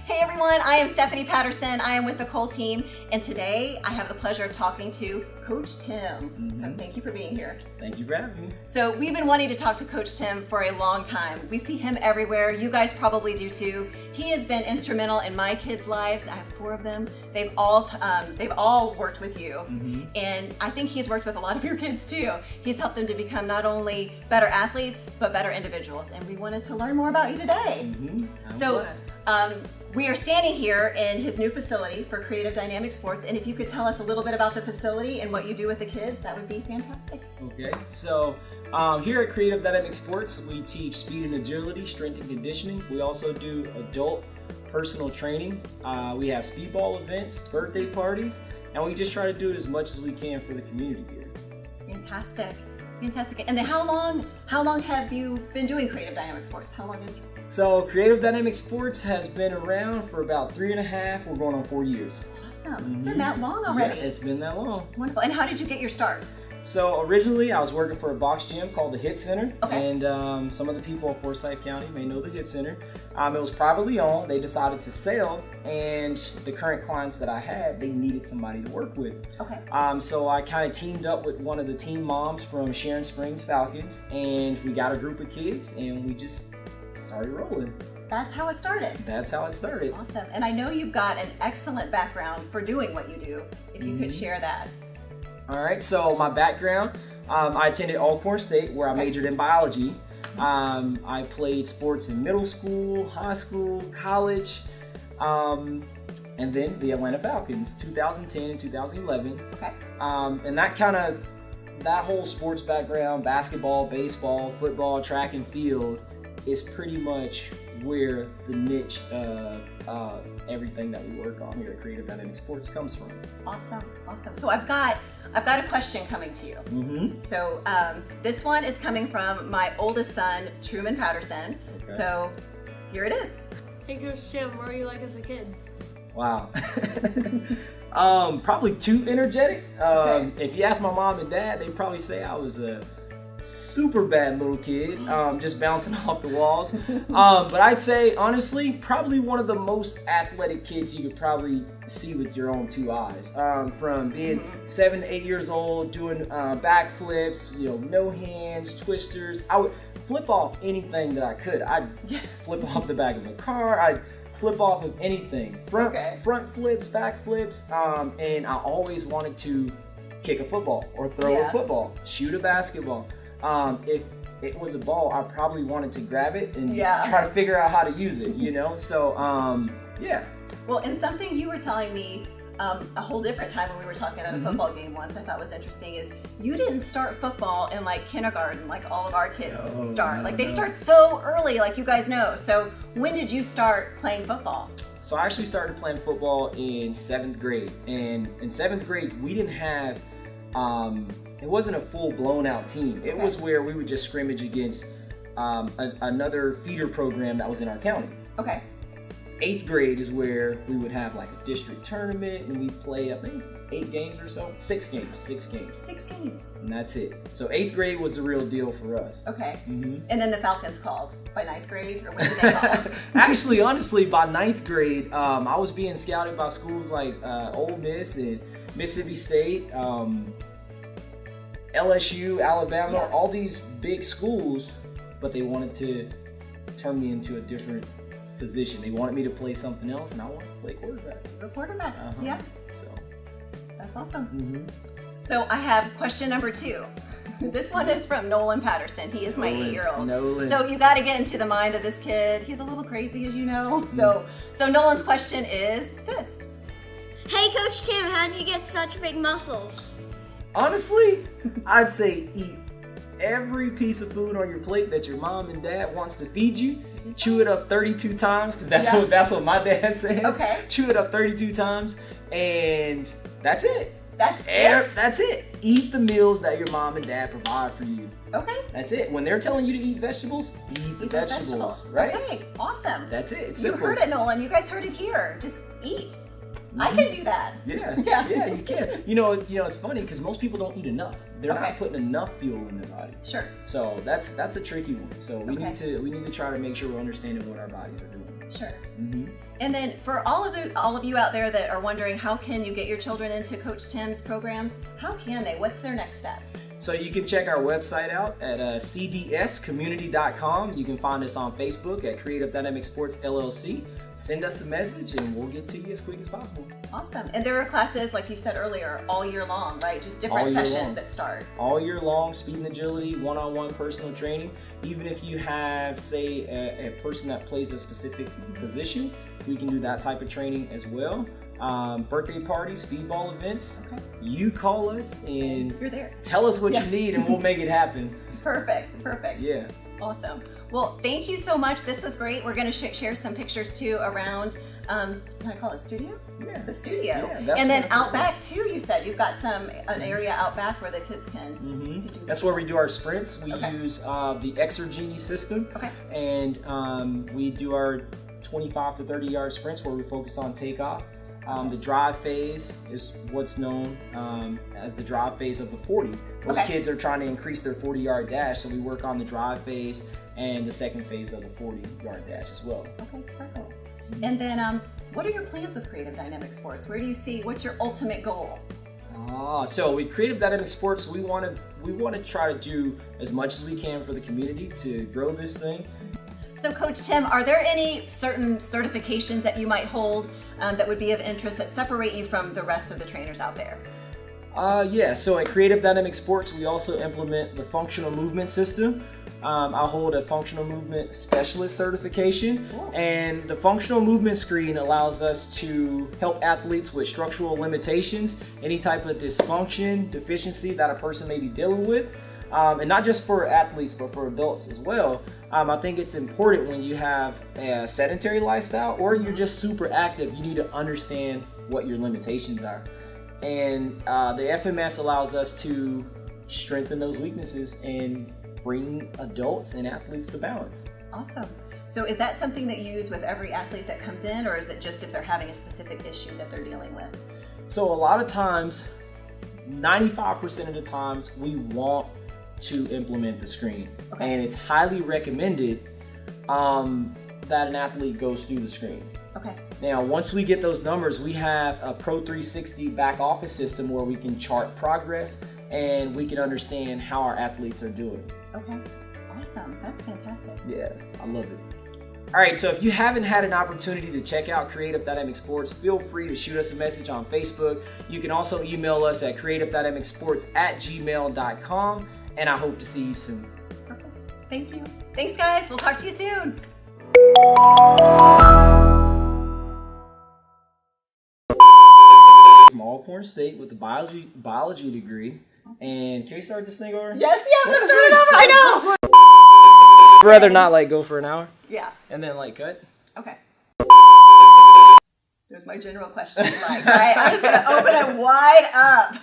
Hey everyone, I am Stephanie Patterson. I am with the Cole team, and today I have the pleasure of talking to Coach Tim. So thank you for being here. Thank you for having me. So we've been wanting to talk to Coach Tim for a long time. We see him everywhere. You guys probably do too. He has been instrumental in my kids' lives. I have 4 of them. They've all worked with you, and I think he's worked with a lot of your kids too. He's helped them to become not only better athletes but better individuals, and we wanted to learn more about you today. We are standing here in his new facility for Creative Dynamic Sports, and if you could tell us a little bit about the facility and what you do with the kids, that would be fantastic. Okay, so here at Creative Dynamic Sports, we teach speed and agility, strength and conditioning. We also do adult personal training. We have speedball events, birthday parties, and we just try to do it as much as we can for the community here. Fantastic. And then how long have you been doing Creative Dynamic Sports? How long have you? So Creative Dynamic Sports has been around for about 3.5, we're going on 4 years. Awesome, It's been that long already. Yeah, it's been that long. Wonderful, and how did you get your start? So originally I was working for a box gym called the Hit Center, okay. And some of the people in Forsyth County may know the Hit Center. It was privately owned. They decided to sell, and the current clients that I had, they needed somebody to work with. Okay. So I kind of teamed up with one of the team moms from Sharon Springs Falcons, and we got a group of kids, and we just started rolling. That's how it started. That's how it started. Awesome, and I know you've got an excellent background for doing what you do. If you could share that. All right, so my background, I attended Alcorn State where I majored in biology. I played sports in middle school, high school, college, and then the Atlanta Falcons, 2010 and 2011. Okay. And that whole sports background, basketball, baseball, football, track and field, is pretty much where the niche of everything that we work on here at Creative Dynamic Sports comes from. Awesome. So I've got a question coming to you. So this one is coming from my oldest son, Truman Patterson. Okay. So here it is. Hey Coach Tim, what were you like as a kid? Wow. Probably too energetic. Okay. If you ask my mom and dad, they'd probably say I was a super bad little kid, just bouncing off the walls. But I'd say, honestly, probably one of the most athletic kids you could probably see with your own 2 eyes. From being 7 to 8 years old, doing backflips, no hands, twisters. I would flip off anything that I could. I'd flip off the back of a car. I'd flip off of anything. Front flips, back flips, and I always wanted to kick a football or throw a football, shoot a basketball. If it was a ball, I probably wanted to grab it and try to figure out how to use it, So, yeah. Well, and something you were telling me a whole different time when we were talking at a football game once, I thought was interesting, is you didn't start football in like kindergarten like all of our kids start. Like they start so early, like you guys know. So when did you start playing football? So I actually started playing football in 7th grade. And in 7th grade, we didn't have... it wasn't a full blown out team. It was where we would just scrimmage against another feeder program that was in our county. Okay. 8th grade is where we would have like a district tournament, and we'd play, I think, 8 games or so. 6 games. 6 games. And that's it. So 8th grade was the real deal for us. Okay. And then the Falcons called by 9th grade, or when did they call? Actually, honestly, by 9th grade, I was being scouted by schools like Ole Miss and Mississippi State, LSU, Alabama, all these big schools, but they wanted to turn me into a different position. They wanted me to play something else, and I wanted to play quarterback. Yeah. So that's awesome. So I have question number 2. This one is from Nolan Patterson. He is my 8-year-old. Nolan. So you got to get into the mind of this kid. He's a little crazy, as you know. So Nolan's question is this. Hey Coach Tim, how did you get such big muscles? Honestly, I'd say eat every piece of food on your plate that your mom and dad wants to feed you. Chew it up 32 times, because that's what my dad says. Okay. Chew it up 32 times, and that's it. That's it? Eat the meals that your mom and dad provide for you. Okay. That's it. When they're telling you to eat vegetables, eat the vegetables. Right? Okay, awesome. That's it. It's simple. You heard it, Nolan. You guys heard it here. Just eat. I can do that. Yeah, you can. It's funny because most people don't eat enough. They're not putting enough fuel in their body. Sure. So that's a tricky one. So we need to try to make sure we're understanding what our bodies are doing. Sure. And then for all of you out there that are wondering, how can you get your children into Coach Tim's programs? How can they? What's their next step? So you can check our website out at cdscommunity.com. You can find us on Facebook at Creative Dynamic Sports LLC. Send us a message and we'll get to you as quick as possible. Awesome. And there are classes, like you said earlier, all year long, right? Just different sessions that start. All year long, speed and agility, one-on-one personal training. Even if you have, say, a person that plays a specific position, we can do that type of training as well. Birthday parties, speedball events. Okay. You call us and you're there. Tell us what you need and we'll make it happen. Perfect. Yeah. Awesome. Well, thank you so much. This was great. We're going to share some pictures too around, can I call it a studio? Yeah. The studio. Yeah, and then out back too, you said you've got an area out back where the kids can do That's where we do our sprints. We use the Exergenie system. Okay. And we do our 25 to 30 yard sprints where we focus on takeoff. The drive phase is what's known as the drive phase of the 40. Most kids are trying to increase their 40-yard dash, so we work on the drive phase and the second phase of the 40-yard dash as well. Okay, perfect. And then what are your plans with Creative Dynamic Sports? Where do you see, what's your ultimate goal? So with Creative Dynamic Sports, we want to try to do as much as we can for the community to grow this thing. So Coach Tim, are there any certain certifications that you might hold that would be of interest that separate you from the rest of the trainers out there? Yeah, so at Creative Dynamic Sports, we also implement the functional movement system. I hold a functional movement specialist certification, and the functional movement screen allows us to help athletes with structural limitations, any type of dysfunction, deficiency that a person may be dealing with. And not just for athletes, but for adults as well. I think it's important when you have a sedentary lifestyle or you're just super active, you need to understand what your limitations are. And the FMS allows us to strengthen those weaknesses and bring adults and athletes to balance. Awesome. So is that something that you use with every athlete that comes in, or is it just if they're having a specific issue that they're dealing with? So a lot of times, 95% of the times, we want to implement the screen. And it's highly recommended that an athlete goes through the screen. Okay. Now, once we get those numbers, we have a Pro 360 back office system where we can chart progress and we can understand how our athletes are doing. Okay. Awesome. That's fantastic. Yeah, I love it. All right, so if you haven't had an opportunity to check out Creative Dynamic Sports, feel free to shoot us a message on Facebook. You can also email us at creativedynamicsports@gmail.com, and I hope to see you soon. Perfect. Thank you. Thanks, guys. We'll talk to you soon. From Alcorn State with a biology degree. And can we start this thing over? Yes, yeah, let's start it over. I know. I'd rather not go for an hour. Yeah. And then cut. Okay. There's my general question. Right? I'm just gonna open it wide up.